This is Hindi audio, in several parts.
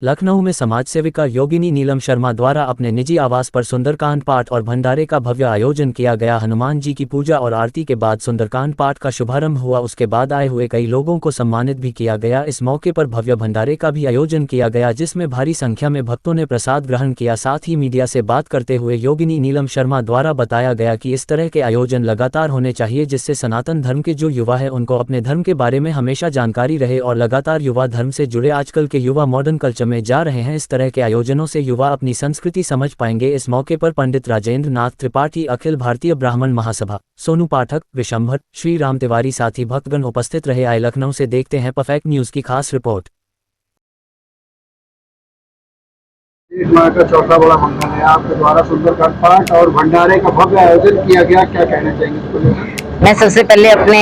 लखनऊ में समाज सेविका योगिनी नीलम शर्मा द्वारा अपने निजी आवास पर सुंदरकांड पाठ और भंडारे का भव्य आयोजन किया गया। हनुमान जी की पूजा और आरती के बाद सुंदरकांड पाठ का शुभारंभ हुआ। उसके बाद आए हुए कई लोगों को सम्मानित भी किया गया। इस मौके पर भव्य भंडारे का भी आयोजन किया गया, जिसमें भारी संख्या में भक्तों ने प्रसाद ग्रहण किया। साथ ही मीडिया से बात करते हुए योगिनी नीलम शर्मा द्वारा बताया गया कि इस तरह के आयोजन लगातार होने चाहिए, जिससे सनातन धर्म के जो युवा है उनको अपने धर्म के बारे में हमेशा जानकारी रहे और लगातार युवा धर्म से जुड़े। आजकल के युवा मॉडर्न कल्चर में जा रहे हैं। इस तरह के आयोजनों से युवा अपनी संस्कृति समझ पाएंगे। इस मौके पर पंडित राजेंद्र नाथ त्रिपाठी, अखिल भारतीय ब्राह्मण महासभा, सोनू पाठक, विशंभर, श्री राम तिवारी साथी भक्तगण उपस्थित रहे। आए लखनऊ से देखते हैं परफेक्ट न्यूज की खास रिपोर्ट। माह का चौथा बड़ा मंगल है, आपके द्वारा सुंदरकांड पाठ और भंडारे का भव्य आयोजन किया गया, क्या कहना चाहेंगे? मैं सबसे पहले अपने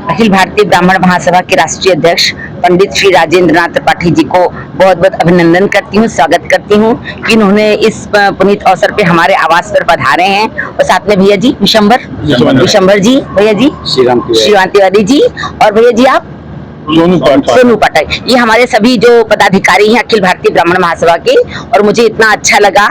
अखिल भारतीय ब्राह्मण महासभा के राष्ट्रीय अध्यक्ष पंडित श्री राजेंद्र नाथ त्रिपाठी जी को बहुत बहुत अभिनंदन करती हूँ, स्वागत करती हूँ कि उन्होंने इस पुनीत अवसर पे हमारे आवास पर पधारे हैं। और साथ में भैया जी विशंभर जी, भैया जी श्री राम तिवारी जी और भैया जी आप सोनू पाठक, ये हमारे सभी जो पदाधिकारी हैं अखिल भारतीय ब्राह्मण महासभा के। और मुझे इतना अच्छा लगा,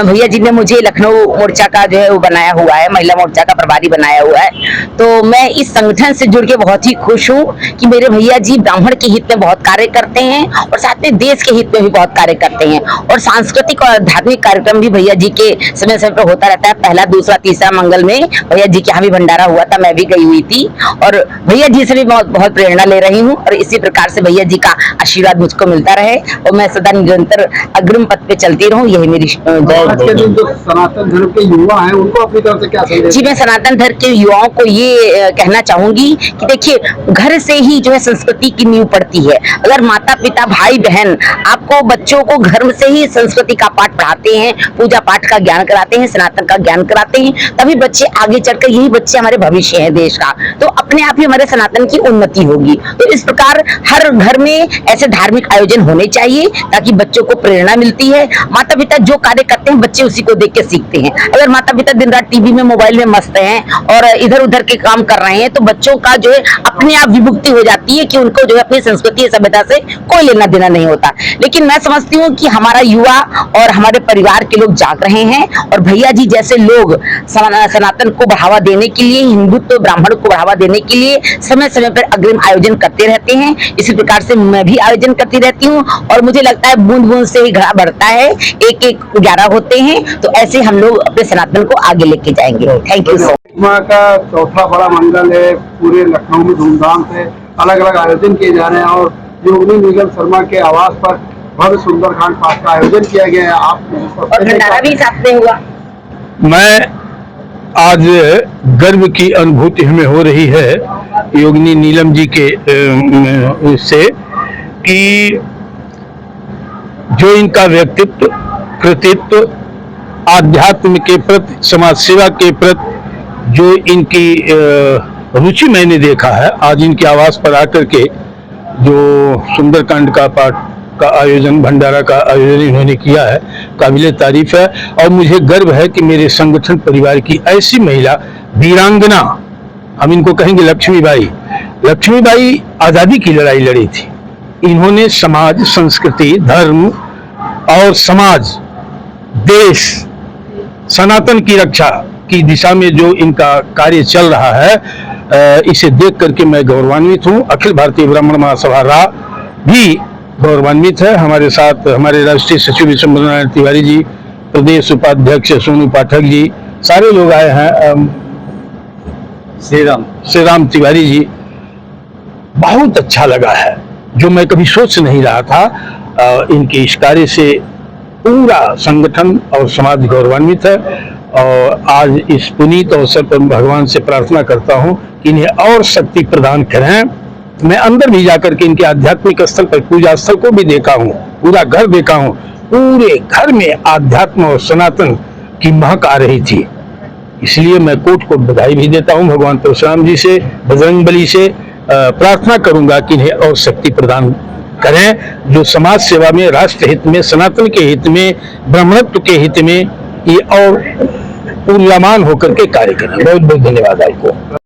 भैया जी ने मुझे लखनऊ मोर्चा का जो है वो बनाया हुआ है, महिला मोर्चा का प्रभारी बनाया हुआ है। तो मैं इस संगठन से जुड़ के बहुत ही खुश हूँ कि मेरे भैया जी ब्राह्मण के हित में बहुत कार्य करते हैं और साथ में देश के हित में भी बहुत कार्य करते हैं। और सांस्कृतिक और धार्मिक कार्यक्रम भी भैया जी के समय समय पर होता रहता है। पहला, दूसरा, तीसरा मंगल में भैया जी के यहाँ भी भंडारा हुआ था, मैं भी गई हुई थी और भैया जी से भी बहुत प्रेरणा ले रही हूँ। और इसी प्रकार से भैया जी का आशीर्वाद मुझको मिलता रहे और मैं सदा निरंतर अग्रिम पथ पे चलती रहूं, यही मेरी जो सनातन धर्म के युवा हैं उनको अपनी तरफ से क्या संदेश? जी, मैं सनातन धर्म के युवाओं को ये कहना चाहूंगी कि देखिए, घर से ही जो है संस्कृति की नींव पड़ती है। अगर माता पिता भाई बहन आपको बच्चों को घर से ही संस्कृति का पाठ पढ़ाते हैं, पूजा पाठ का ज्ञान कराते हैं, सनातन का ज्ञान कराते हैं, तभी बच्चे आगे चलकर, यही बच्चे हमारे भविष्य है देश का, तो अपने आप ही हमारे सनातन की उन्नति होगी। तो इस प्रकार हर घर में ऐसे धार्मिक आयोजन होने चाहिए ताकि बच्चों को प्रेरणा मिलती है। माता पिता जो कार्य करते हैं बच्चे उसी को देख के सीखते हैं। अगर माता पिता दिन रात टीवी में, मोबाइल में मस्त हैं और इधर उधर के काम कर रहे हैं तो बच्चों का जो है अपने आप विमुक्ति हो जाती है कि उनको जो है अपनी संस्कृति सभ्यता से कोई लेना देना नहीं होता। लेकिन मैं समझती हूँ कि हमारा युवा और हमारे परिवार के लोग जाग रहे हैं और भैया जी जैसे लोग सनातन को बढ़ावा देने के लिए, हिंदुत्व ब्राह्मण को बढ़ावा देने के लिए समय समय पर अग्रिम आयोजन करते रहते हैं। इसी प्रकार से मैं भी आयोजन करती रहती हूँ और मुझे लगता है बूंद बूंद से ही घड़ा बढ़ता है, एक एक उजाला होते हैं। तो ऐसे हम लोग अपने सनातन को आगे लेके जाएंगे। Thank you. माह का चौथा बड़ा मंगल है, पूरे लखनऊ में धूमधाम से अलग अलग आयोजन किए जा रहे हैं और योगिनी नीलम शर्मा के आवास पर भव्य सुंदरकांड पाठ का आयोजन किया गया है। आप भंडारा भी साथ में हुआ। मैं आज गर्व की अनुभूति हमें हो रही है योगिनी नीलम जी के से कि जो इनका व्यक्तित्व, कृतित्व, आध्यात्म के प्रति, समाज सेवा के प्रति जो इनकी रुचि मैंने देखा है, आज इनके आवास पर आकर के जो सुंदरकांड का पाठ का आयोजन, भंडारा का आयोजन इन्होंने किया है, काबिले तारीफ है। और मुझे गर्व है कि मेरे संगठन परिवार की ऐसी महिला वीरांगना, हम इनको कहेंगे लक्ष्मीबाई आजादी की लड़ाई लड़ी थी। इन्होंने समाज, संस्कृति, धर्म और समाज, देश, सनातन की रक्षा की दिशा में जो इनका कार्य चल रहा है, इसे देख करके मैं गौरवान्वित हूँ। अखिल भारतीय ब्राह्मण महासभा रा भी गौरवान्वित है। हमारे साथ हमारे राष्ट्रीय सचिव विशंभर तिवारी जी, प्रदेश उपाध्यक्ष सोनू पाठक जी, सारे लोग आए हैं, श्री राम तिवारी जी। बहुत अच्छा लगा है, जो मैं कभी सोच नहीं रहा था। इनके इस कार्य से पूरा संगठन और समाज गौरवान्वित है और आज इस पुनीत अवसर पर भगवान से प्रार्थना करता हूँ कि इन्हें और शक्ति प्रदान करें। मैं अंदर भी जाकर के इनके आध्यात्मिक स्थल पर, पूजा स्थल को भी देखा हूँ, पूरा घर देखा हूँ, पूरे घर में आध्यात्म और सनातन की महक आ रही थी। इसलिए मैं कोट बधाई भी देता हूँ भगवान परशुराम जी से, बजरंग बली से प्रार्थना करूंगा कि इन्हें और शक्ति प्रदान करें, जो समाज सेवा में, राष्ट्र हित में, सनातन के हित में, ब्राह्मणत्व के हित में ये और ऊर्जामान होकर के कार्य करें। बहुत बहुत धन्यवाद आपको।